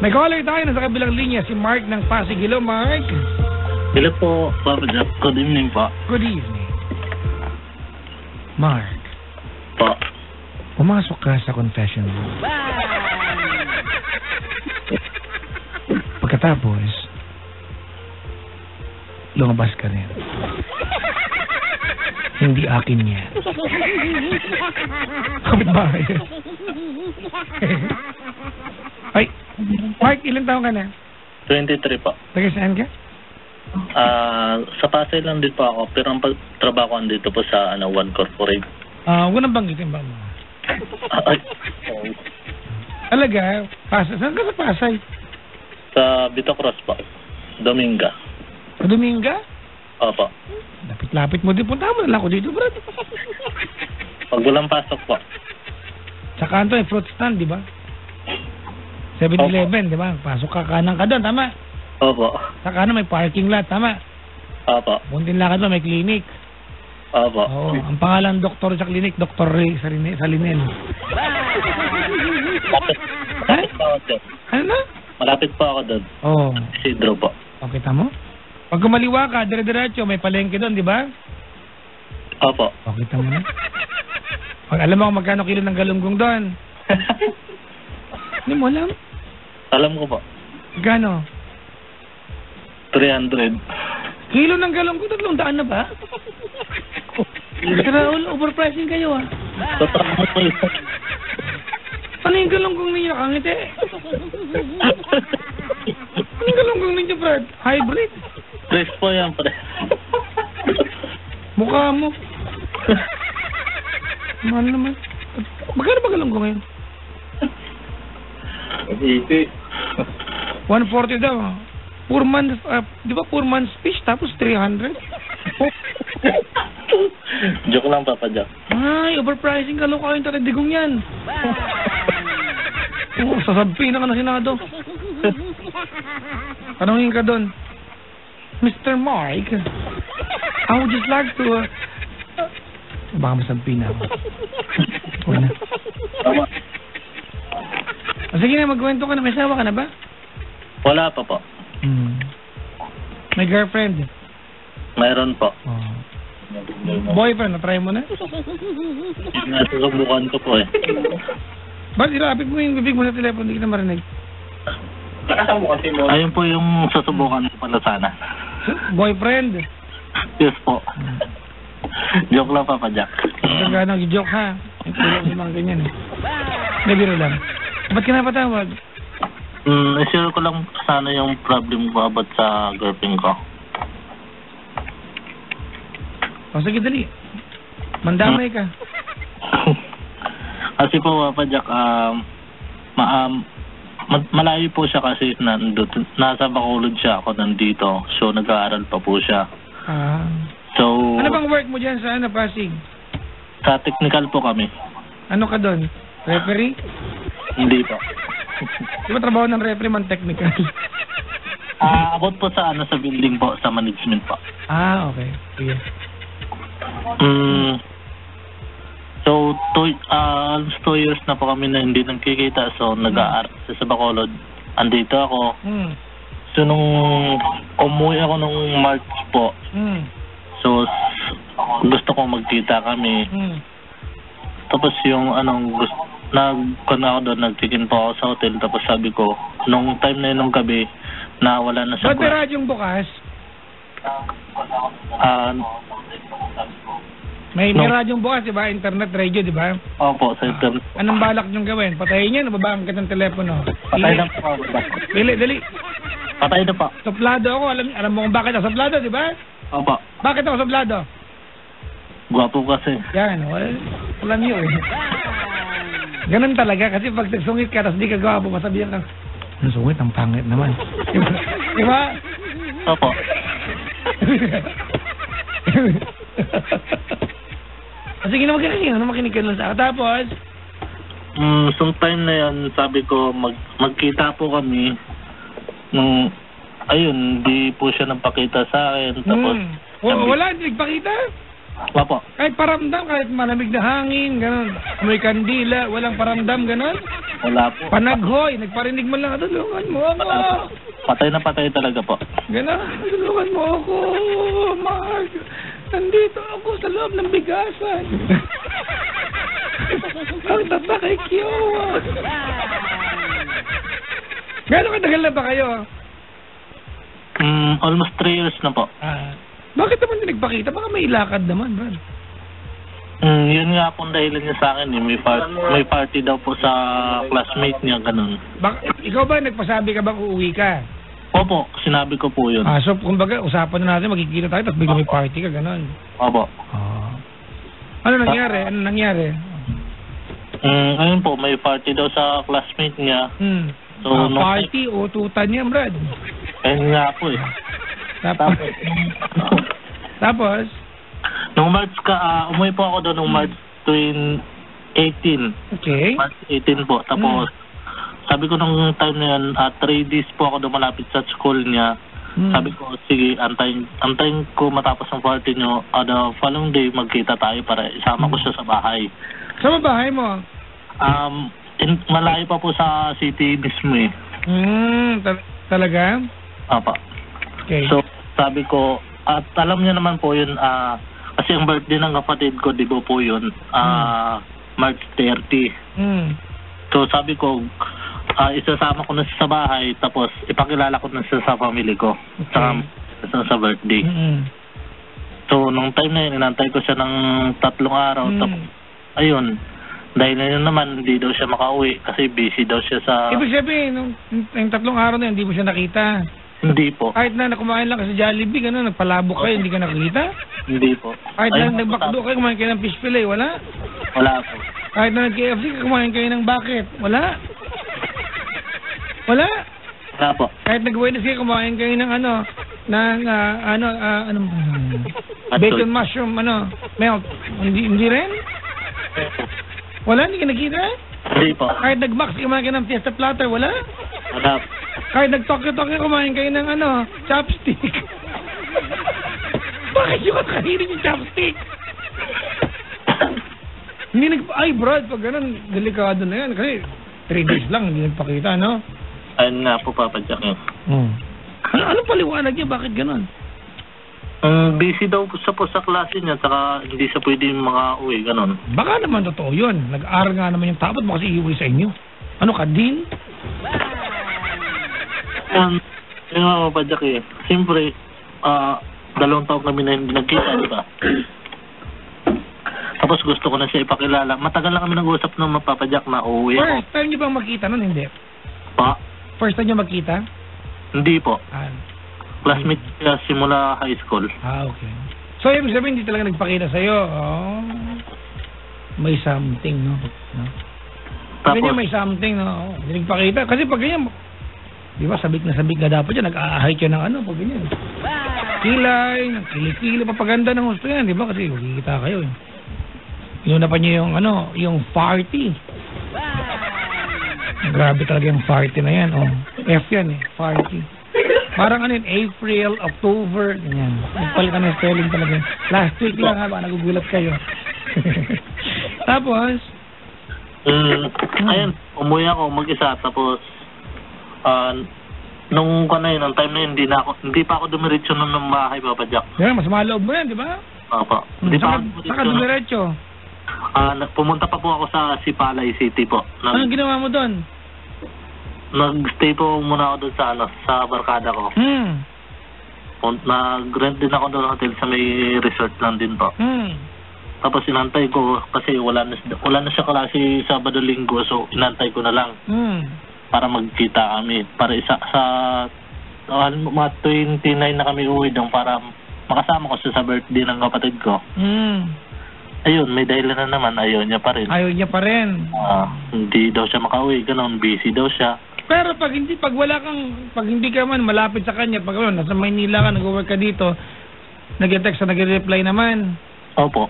May caller tayo na sa kabilang linya, si Mark ng Pasig. Hello, Mark. Hello po, Papa Jack. Good evening po. Good evening. Mark. Po. Pumasok ka sa confession room. Pagkatapos, lumabas ka rin. Hindi akin niya. Kapit bahay. Ay, Mark, ilang taon ka na? 23 po. Taga saan ka? Sa Pasay lang din po ako, pero ang pagtrabaho ko dito po sa One Corporate. Huwag nang banggitin ba mo? Ay. Talaga? Pasay? Saan ka sa Pasay? Sa Vitacross po. Dominga. Sa Dominga? Opo. Lapit-lapit mo din. Punta mo na lang ako dito, bro. Pag walang pasok po. Sa kanto, yung fruit stand, di ba? 7-Eleven, di ba? Pasok ka, kanan ka doon, tama? Opo. Sa kanan may parking lot, tama? Opo. Buntin lakad mo, may clinic. Opo. Oo, ang pangalan doktor sa clinic, Dr. Ray Salinel. Malapit po ako doon. Ano na? Malapit po ako doon. Oo. Isidro po. Okay, tamo? Pag kumaliwa ka, dire-diretso, may palengke doon, di ba? Opo. Okay, tamo na. Pag alam mo kung magkano kilo ng galunggong doon. Hindi mo alam? Alam ko po. Gano? 300. Kilo ng galunggong, 300 na ba? Raul, overpricing kayo ah. Totoo po yun. Ano yung galunggong ninyo nakangiti? Ano yung galunggong ninyo, Brad? Hybrid? Tres po yan, pre. Mukha mo. Mahal naman. Magkano ba galunggong ngayon? 80. 140 daw. 4 months, di ba 4 months fish tapos 300? Joke lang, Papa Jack. Ay, overpricing ka yung taladigong yan. Oo, sasabihin na ka na Senado. Tanungin ka doon, Mr. Mike, I would just like to... baka masabihin na ako. Huwag na. Sige na, magkwento ka na. May sawa ka na ba? Wala pa po. May girlfriend? Mayroon po. Oh. Boyfriend, na-try mo na? Nasusubukan ko po eh. Ba't ilapit mo yung bibig mo sa telepono, hindi kita marinig? Ayun po yung susubukan ko pala sana. Boyfriend? Yes po. Joke lang, Papa Jack. Pagka nag-joke ha. Ito yung mga ganyan eh. Nabiro lang. Ba't ka napatawag? I-share ko lang sana yung problem ko about sa girlfriend ko. O sige, dali. Mandamay ka. Kasi po, Papa Jack, malayo po siya kasi nasa Bacolod siya, ako nandito. So, nag-aaral pa po siya. So, ano bang work mo dyan sa Pasig? Sa technical po kami. Ano ka doon? Referee? Hindi po. Di ba trabaho ng referee man technical? About po sa sa building po, sa management po. Okay. Sige. So, almost 2 years na po kami na hindi nagkikita. So, nag-aaral sa Bacolod. Andito ako. So, nung umuwi ako nung March po, so, gusto ko magkita kami. Tapos yung ako doon, nagtikin po ako sa hotel. Tapos sabi ko, nung time na yun, nung gabi, na wala na siya. Ba't may radyong bukas? May radyong bukas, di ba? Internet radio, di ba? Opo, sa internet. Anong balak niyong gawin? Patayin niya, nababaan ka ng telepono. Patay na po ako. Dali. Patay na po. Suplado ako. Alam mo kung bakit ako suplado, di ba? Opo. Bakit ako suplado? Gwapo kasi. Yan, alam niyo eh. Ganun talaga, kasi pag nagsungit ka, tapos di ka gwapo, masabihan ka, ang sungit, ang pangit naman. Di ba? Opo. Sige na makinig ka lang sa akin. Tapos? Sometime na yan, sabi ko, magkita po kami. Ayun, hindi po siya nagpakita sa akin. Tapos, wala, hindi nagpakita? Opo. Kahit paramdam, kahit malamig na hangin, gano'n. May kandila, walang paramdam, gano'n? Wala po. Panaghoy, nagparinig mo lang, tulungan mo ako. Patay na patay talaga po. Gano'n, tulungan mo ako, Mark. Nandito ako sa loob ng bigasan. Ang tatakay Gano'n katagal na ba kayo? Almost 3 years na po. Bakit naman hindi nagpakita? Baka may lakad naman, Brad. Yun nga po dahilan niya sa akin. May party daw po sa classmate niya, ganun. Ikaw ba, nagpasabi ka bang uuwi ka? Opo, sinabi ko po yun. So, kumbaga, usapan na natin, magkikita tayo, tapos bigla may party ka, ganun. Opo. Ano nangyari? Ayun po, may party daw sa classmate niya. So, party o tutan niya, Brad? Ayun nga po eh. Tapos? Nung March umuwi po ako doon nung March 18. Okay. March 18 po. Tapos, sabi ko nung time na yun, 3 days po ako dumalapit sa school niya. Sabi ko, sige, antayin ko matapos ang party nyo. The following day, magkita tayo para isama ko siya sa bahay. Sa bahay mo? Malayo pa po sa city mismo eh. Talaga? Apa. Okay. So, sabi ko, at alam niya naman po yun, kasi ang birthday ng kapatid ko, di ba po yun, March 30. So, sabi ko, isasama ko na siya sa bahay, tapos ipakilala ko na siya sa family ko. Okay. Sa birthday. So, nung time na yun, inantay ko siya ng 3 araw. Tapos, ayun, dahil na yun naman, hindi daw siya makauwi kasi busy daw siya sa... Ibig sabihin, yung 3 araw na yun, hindi mo siya nakita? Hindi po. Kahit na kumain lang kasi Jollibee, gano'n, nagpalabok kayo, hindi ka nakita? Hindi po. Kahit na nagbakdo kayo, kumain kayo ng fish fillet, wala? Wala po. Kahit na nag-KFC, kumain kayo ng bucket, wala? Wala? Wala po. Kahit nag-Wednesday, kumain kayo ng bacon mushroom, melt, hindi rin? Wala? Hindi ka nakita? Hindi po. Kahit nag-Max, kumain kayo ng Fiesta Platter, wala? Wala. Kahit nag-Tokyo-Tokyo, kumain kayo ng chopstick. Bakit yung kakahirin yung chopstick? Ay, Brad, pag ganun, delikado na yan. Kasi 3 days lang, hindi nagpakita, no? Ayun nga po, Papa Jack. Anong paliwanag niya? Bakit ganun? Busy daw siya po sa klase niya, saka hindi siya pwede makauwi, ganun. Baka naman totoo yun. Nag-aaral nga naman yung tapos mo kasi iuwi sa inyo. Ano ka, Dean? Yun nga, Papa Jack eh. Siyempre, 2 taon kami na hindi nagkita, di ba? Tapos gusto ko na siya ipakilala. Matagal na kami nag-usap ng Papa Jack na uuwi ako. First time niyo bang magkita nun? Hindi. Pa? First time niyo magkita? Hindi po. Classmate siya simula high school. Okay. So, ibig sabihin, hindi talaga nagpakita sa'yo. May something, no? Sabi niya may something, no? Hindi nagpakita. Kasi pag ganyan, di ba, sabik na dapat yan. Nag-aahay ka ng pag ganyan. Kilay, kilikili, papaganda ng gusto yan, di ba? Kasi magkikita kayo, eh. Inuna pa niyo yung party. Grabe talaga yung party na yan, F yan, party. Parang April, October, ganyan. Nagpalit ka ng spelling talaga. Last week lang, nagugulat kayo. Tapos? Ayun, umuwi ako mag-isa, tapos, nung ang time na yun, hindi pa ako dumiretso ng bahay, Papa Jack. Yeah, mas maloob mo yan, di ba? Opo. Hindi pa Saka dumiretso? Pumunta pa po ako sa Sipalay City po. Anong ginawa mo doon? Nag-stay po muna ako doon sa barkada ko. Nag-rent din ako doon hotel sa may resort lang din po. Tapos inantay ko kasi wala na siya klase Sabado Linggo, so inantay ko na lang. Para magkita kami. Para mga 29 na kami uwi doon para makasama ko siya sa birthday ng kapatid ko. Ayun, may dahilan na naman, ayaw niya pa rin. Hindi daw siya makauwi, ganun, busy daw siya. Pero pag hindi ka man malapit sa kanya, pag nasa Maynila ka, nag-work ka dito, nag-text na nag-reply naman. Opo.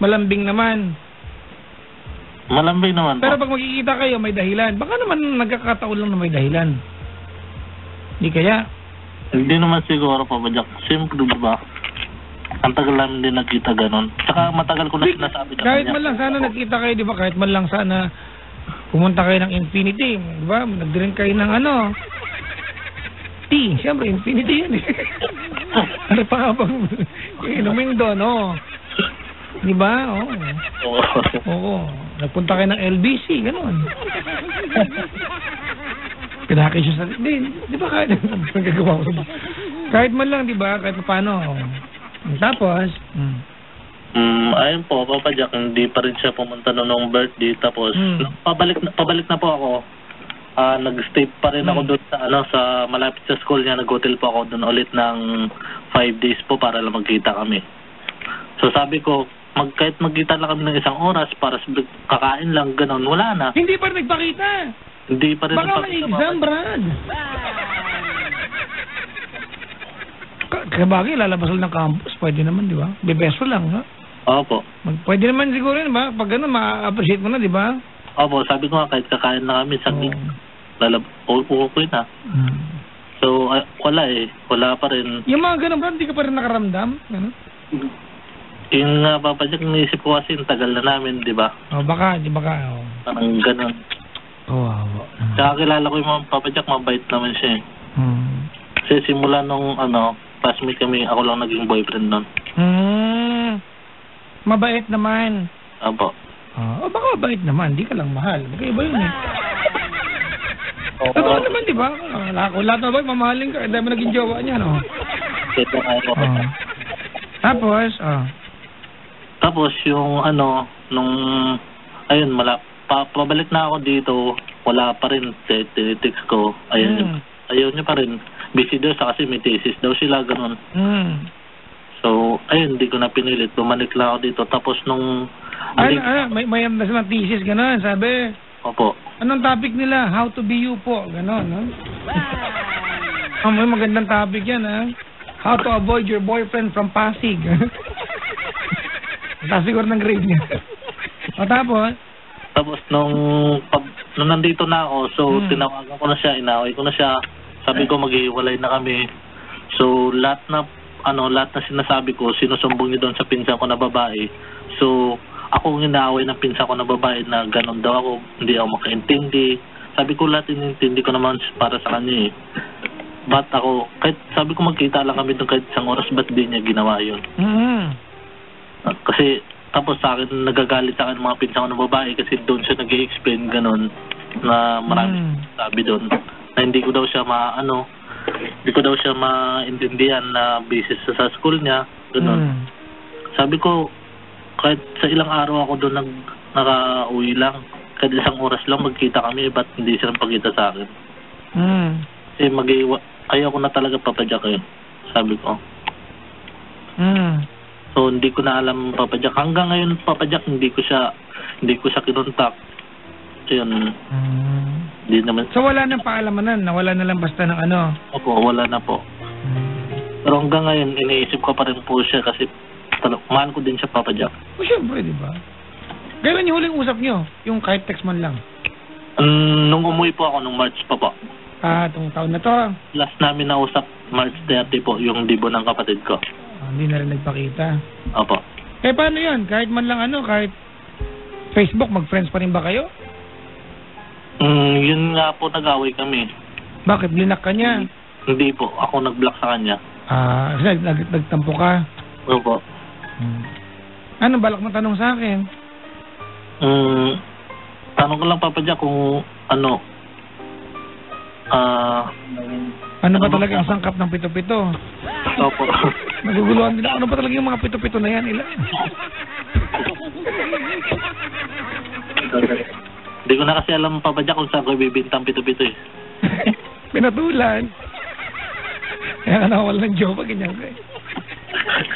Malambing naman. Malambing naman Pero po. pag magkikita kayo, may dahilan. Baka naman nagkakataon lang na may dahilan. Hindi kaya? Hindi naman siguro, Papa Jack. Siyempre, diba? Ang tagal namin din nagkita ganun. Tsaka matagal ko na sinasabi sa kahit kanya. man lang sana nagkita kayo, di ba? Kahit man lang sana pumunta kayo ng Infinity, di ba? Nag-drink kayo ng ano, tea. Siyempre, Infinity yan eh. Ano pa nga bang inumin doon, oh. Di ba? Oo. Oo. Nagpunta kayo ng LBC, gano'n. Pinakay siya sa... Di ba kahit... Nagagawa ko ba? Kahit man lang, di ba? Kahit paano. Tapos... ayun po, Papa Jack, hindi pa rin siya pumunta noong birthday. Tapos, pabalik na po ako. Nag-stay pa rin ako doon sa, sa malapit sa school niya. Nag-hotel po ako doon ulit ng 5 days po para lang magkita kami. So sabi ko, kahit magkita lang kami ng 1 oras para kakain lang, gano'n, wala na. Hindi pa rin nagpakita. Hindi pa rin baka may exam, Brad. Kabagay, lalabas lang ng campus. Pwede naman, di ba? Bebeso lang, ha? Opo. Pwede naman siguro yun, ba? Pag gano'n, ma-appreciate mo na, di ba? Opo, sabi ko nga, kahit kakain na kami, saglit, uuwi na. So, wala eh. Wala pa rin. Yung mga gano'n, Brad, hindi ka pa rin nakaramdam? Ano? Yung Papa Jack, naisip ko kasi, tagal na namin, di ba? Baka. Parang gano'n. Tsaka kilala ko yung mga Papa Jack, mabait naman siya eh. Kasi simula nung, classmate kami, ako lang naging boyfriend nun. Mabait naman. Opo. Baka mabait naman, di ka lang mahal. Baka iba yun eh. Totoo naman, di ba? Lahat na ba, mamahalin ka. Dahil mo naging jowa niya, no? Ito nga ako. Tapos, yung nung, ayun, pabalik na ako dito, wala pa rin, text ko, ayun, ayaw niya pa rin. Busy daw sa kasi may thesis daw sila, ganun. So, ayun, hindi ko na pinilit, bumalik lang ako dito. Tapos nung... may na silang thesis, ganun, sabi. Opo. Anong topic nila? How to be you po, ganun, no? May magandang topic yan, ha? How to avoid your boyfriend from Pasig. Tapos siguro ng grade niya. Tapos nung nandito na ako, so tinawagan ko na siya, inaway ko na siya. Sabi ko maghihiwalay na kami. So lahat na sinasabi ko, sinusumbong niya doon sa pinsan ko na babae. So ako inaaway ng pinsan ko na babae na ganun daw ako, hindi ako makaintindi. Sabi ko lahat inintindi ko naman para sa kanya eh. Ba't ako, kahit sabi ko magkita lang kami doon kahit 1 oras, ba't di niya ginawa yun? Kasi tapos sa akin, nagagalit sa akin mga pinsan ko na babae kasi doon siya nag-i-explain ganun na marami sabi doon na hindi ko daw siya maintindihan na basis sa school niya, ganun. Sabi ko, kahit sa ilang araw ako doon nakauwi lang, kahit 1 oras lang magkita kami, ba't hindi siya pagkita sa akin? Kasi ayaw ko na talaga Papa Jack eh, sabi ko. So hindi ko na alam Papa Jack. Hanggang ngayon Papa Jack, hindi ko siya kinontak. Ayun. Hindi naman. So wala nang paalaman na wala na lang basta ng ano? Opo, wala na po. Pero hanggang ngayon iniisip ko pa rin po siya kasi mahal ko din siya Papa Jack. Siyempre, di ba? Kailan yung huling usap nyo? Yung kahit text man lang? Nung umuwi po ako, nung March pa po. Itong taon na to? Last namin nausap, March 30 po, yung dibo ng kapatid ko. Hindi na rin nagpakita. Opo. Paano yun? Kahit man lang kahit Facebook, mag-friends pa rin ba kayo? Yun nga po, nag-away kami. Bakit? Blinak ka niya? Hindi po, ako nag-block sa kanya. Kasi nagtampo ka? Opo. Ano, balak mo tanong sa akin? Tanong ko lang Papa Jack kung ano ba talaga ang sangkap ng pito-pito? Opo. Naguguluhan din ako. Ano ba talaga yung mga pito-pito na yan? Ilan? Hindi ko na kasi alam Papa Jack kung saan ko ibibintang pito-pito eh. Pinatulan. Kaya ka nakawala ng jowa, ganyan ko eh.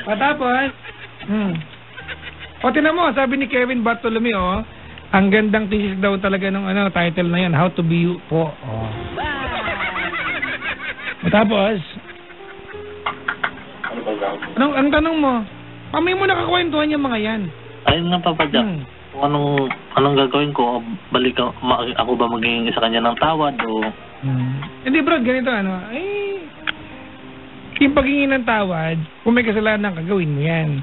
Patapos, tinan mo, sabi ni Kevin Bartolomeo, ang gandang thesis daw talaga ng title na yan, How to be you po. Tapos, anong tanong mo? Pamay mo nakakwentuhan yung mga yan. Ayun nga Papa Jack, anong gagawin ko? Ako ba magiging sa kanya ng tawad o... Hindi bro, ganito yung paghingi ng tawad, kung may kasalanan kagawin mo yan.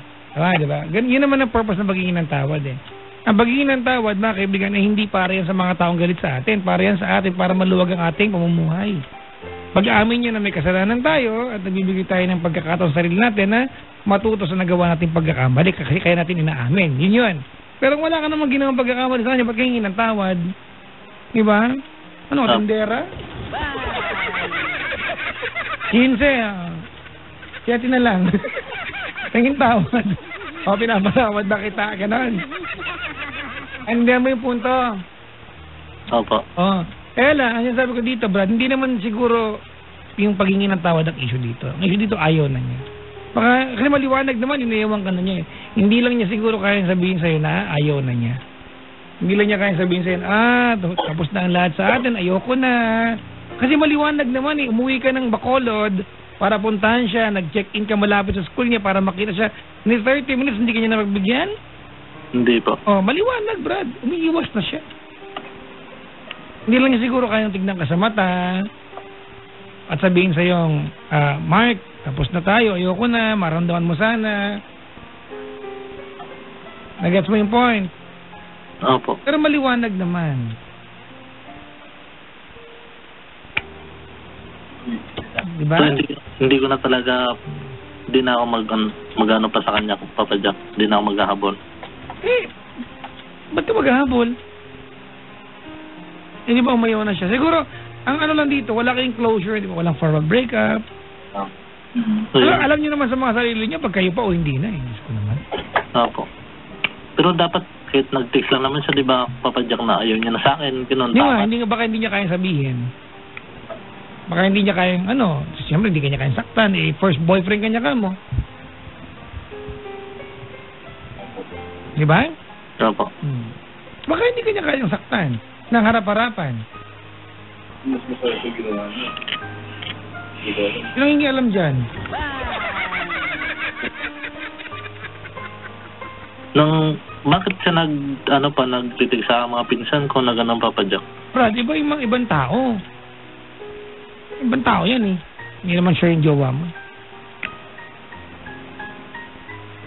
Diba? Yun naman ang purpose ng paghingi ng tawad eh. Ang paghingi ng tawad, mga kaibigan, ay hindi para yan sa mga taong galit sa atin. Para yan sa atin, para maluwag ang ating pamumuhay. Pag-aamin nyo na may kasalanan tayo at nagbibigay tayo ng pagkakataon sa sarili natin na matuto sa nagawa nating pagkakamali kasi kaya natin inaamin. Yun. Pero wala ka namang ginawang pagkakamali sa kanya, ba't kayo hingi ng tawad? Diba? Ano, tindera? 15, siyati na lang. Tingin tawad. O, pinapatawad na kita, ganon. Hindi mo yung punto. Opo. Ang sabi ko dito, Brad, hindi naman siguro yung paghingi ng tawad ang issue dito. Ang issue dito, ayaw na niya. Baka, kasi maliwanag naman, iniiwan ka na niya. Hindi lang niya siguro kayang sabihin sa'yo na ayaw na niya. Hindi lang niya kayang sabihin sa'yo, tapos na ang lahat sa atin, ayoko na. Kasi maliwanag naman umuwi ka ng Bacolod para puntahan siya, nag-check-in ka malapit sa school niya para makita siya. Ni 30 minutes, hindi ka niya napagbigyan? Hindi po. Maliwanag, Brad. Umiiwas na siya. Hindi lang niya siguro kayang tignan ka sa mata at sabihin sa yung Mark, tapos na tayo, ayoko na, maramdaman mo sana. Nagets mo yung point? Opo. Pero maliwanag naman. Diba? So, hindi ko na talaga, hindi na ako mag-ano pa sa kanya, Papa Jack. Hindi na ako maghahabol. Ba't ka maghahabol? Hindi ba umayaw na siya? Siguro, ang ano lang dito, wala kayong closure, di ba? Walang formal breakup. So, alam niyo naman sa mga sarili niya, pag kayo pa o hindi na, Diyos ko naman. Opo. Pero dapat, kahit nag-text lang naman siya, di ba, Papa Jack, na ayaw niya na sa akin, Di ba, baka hindi niya kayang sabihin. Baka hindi niya kayang, siyempre hindi kanya kayang saktan, first boyfriend kanya ka mo. Di ba? Opo. Baka hindi kanya kayang saktan, ng harap-harapan. Mas masaya ito ginawa niya. Sinong hindi alam dyan? Bakit siya nagtitig sa mga pinsan ko na ganun, Papa Jack? Brad, ibang tao. Ibang tao yan eh. Hindi naman sure yung jowa mo.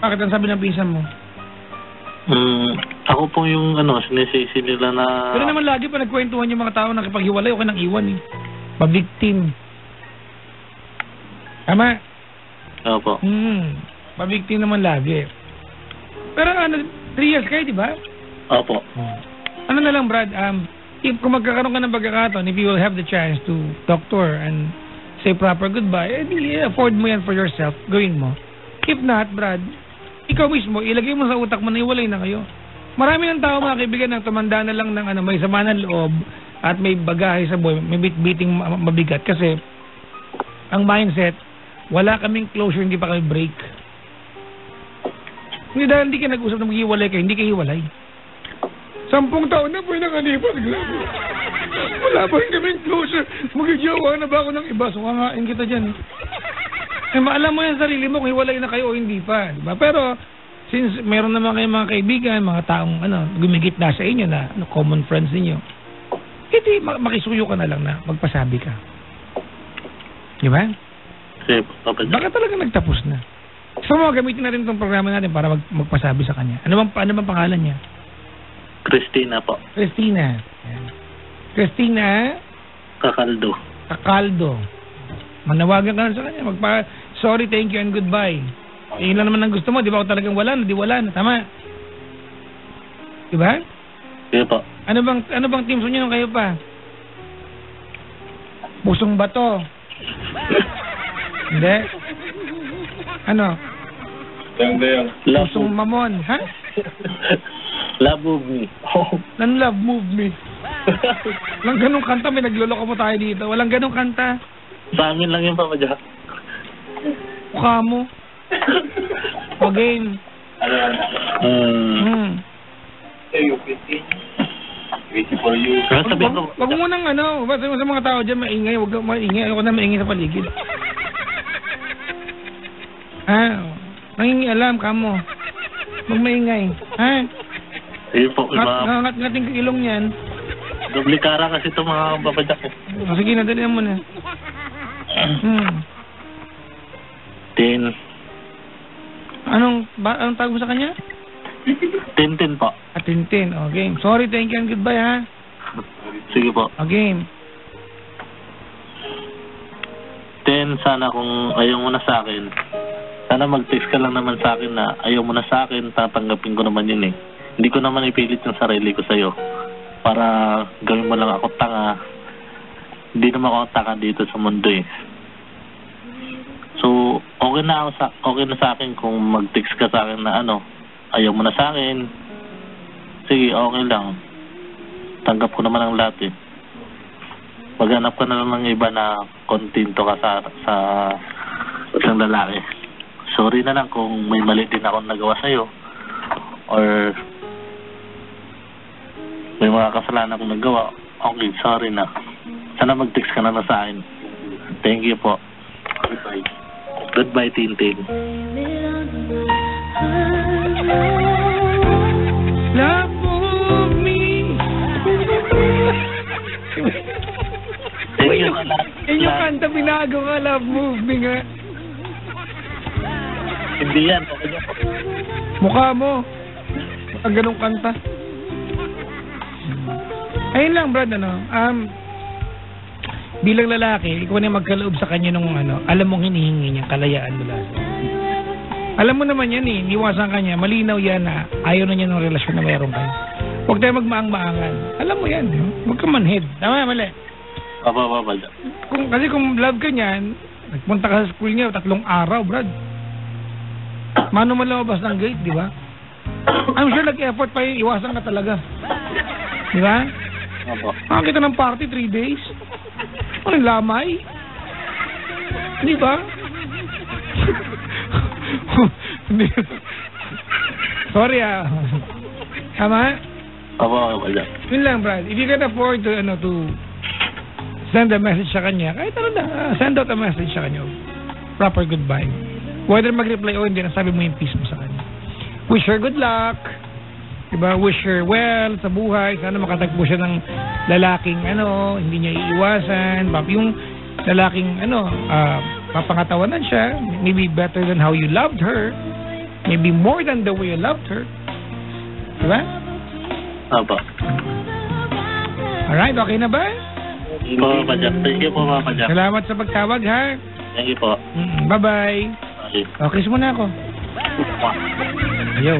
Bakit ang sabi ng pinsan mo? Ako po yung sinisisi nila na... Pero naman lagi pa nagkwentuhan yung mga tao na kapag hiwalay o nang iwan eh. Pabiktim. Tama? Opo. Pabiktim naman lagi. Pero 3 years kayo, di ba? Opo. Ano na lang, Brad, kung magkakaroon ka ng pagkakataon, if you will have the chance to talk to her and say proper goodbye, afford mo yan for yourself, gawin mo. If not, Brad, ikaw mismo, ilagay mo sa utak mo na iwalay na kayo. Marami ng tao, mga kaibigan, ng tumanda na lang ng may sama ng loob at may bagahe sa buhay, may bitbiting mabigat kasi ang mindset, wala kaming closure, hindi pa kami break. Hindi dahil hindi ka nag-usap na mag-iwalay kayo, hindi kayo hiwalay. 10 taon na po yung nakalipas, grabe. Wala pa rin kaming closure. Magigiyawa na ba ako ng iba? Sungangain kita dyan. Maalam mo yung sarili mo kung hiwalay na kayo o hindi pa. Diba? Pero, since meron naman kayong mga kaibigan, mga taong gumigit na sa inyo na common friends ninyo, hindi, makisuyo ka na lang na magpasabi ka. Diba? Sige, Papa Jack. Baka talaga nagtapos na. So, gamitin na rin itong programa natin para magpasabi sa kanya. Ano bang pangalan niya? Christina po. Christina. Ayan. Christina? Kakaldo. Manawagan ka na sa kanya. Sorry, thank you, and goodbye. Yun lang naman ang gusto mo. Di ba ako talagang wala na? Di wala na. Tama? Di ba? Sige po. Ano bang team nyo nung kayo pa? Pusong bato. Hindi? Ano? Pusong mamon. Ha? Love Move Me. Nan Love Move Me. Walang ganong kanta. May nagloloko mo tayo dito. Walang ganong kanta. Sa amin lang yung Papa Jack. Mukha mo. O game. Waiting for you. Wag mo nang basta sa mga tao dyan maingay. Wag kang maingay. Ayoko na maingay sa paligid. Nangingialam ka mo. Wag maingay. Sige po. Ngat-ngating ka ilong yan. Doble kara kasi ito mga Papa Jack. Sige, nadalihan mo na. Tin. Anong tawag mo sa kanya? Tintin po. Tintin. O, game. Sorry, thank you and goodbye, ha? Sige po. O, game. Ten, sana kung ayaw mo na sa akin, sana mag-text ka lang naman sa akin na ayaw mo na sa akin, tatanggapin ko naman yun eh. Hindi ko naman ipilit yung sarili ko sa'yo para gawin mo lang ako tanga. Hindi naman ako tanga dito sa mundo eh. So, okay na sa akin kung mag-text ka sa akin na ano, ayaw mo na sa akin. Sige, okay lang. Tanggap ko naman ang lahat eh. Maghanap ka na lang ng iba na kontento ka sa isang lalaki. Sorry na lang kung may mali din akong nagawa sa'yo or may mga kasalanan akong nagawa. Okay, sorry na. Sana mag-text ka na sa akin. Thank you po. Goodbye. Goodbye, Tintin. Love me. Thank you. Inyong kanta, binago ka, love move me nga. Hindi yan. Mukha mo. Ang ganong kanta. Ayun lang, Brad, ano. Bilang lalaki, ikaw na magkaloob sa kanya nung ano, alam mong hinihingi niya, kalayaan mula sa. Alam mo naman yan eh, niwasan ka niya, malinaw yan na ayaw na niya ng relasyon na meron kayo. Huwag tayo magmaang-maangan. Alam mo yan, huwag ka manhead. Tama, mali. Kasi kung love ka niyan, nagpunta ka sa school niya, 3 araw, Brad. Mano man lumabas ng gate, di ba? I'm sure nag-effort pa yung iwasan ka talaga. Di ba? Makakita ng party 3 days. Ano lamay? Di ba? Sorry Tama? Yun lang, Brad. If you can afford to send a message sa kanya, kahit ano na, send out a message sa kanya. Proper goodbye. Whether mag-reply o hindi, nasabi mo yung peace mo sa kanya. Wish her good luck. Diba? Wish her well sa buhay. Sana makatagpo siya ng lalaking hindi niya iiwasan. Yung lalaking papangatawanan siya. Maybe better than how you loved her. Maybe more than the way you loved her. Diba? Opo. Alright, okay na ba? Thank you po, Papa Jack. Salamat sa pagtawag, ha? Thank you po. Bye-bye. Okay. Kiss muna ako. Ayaw,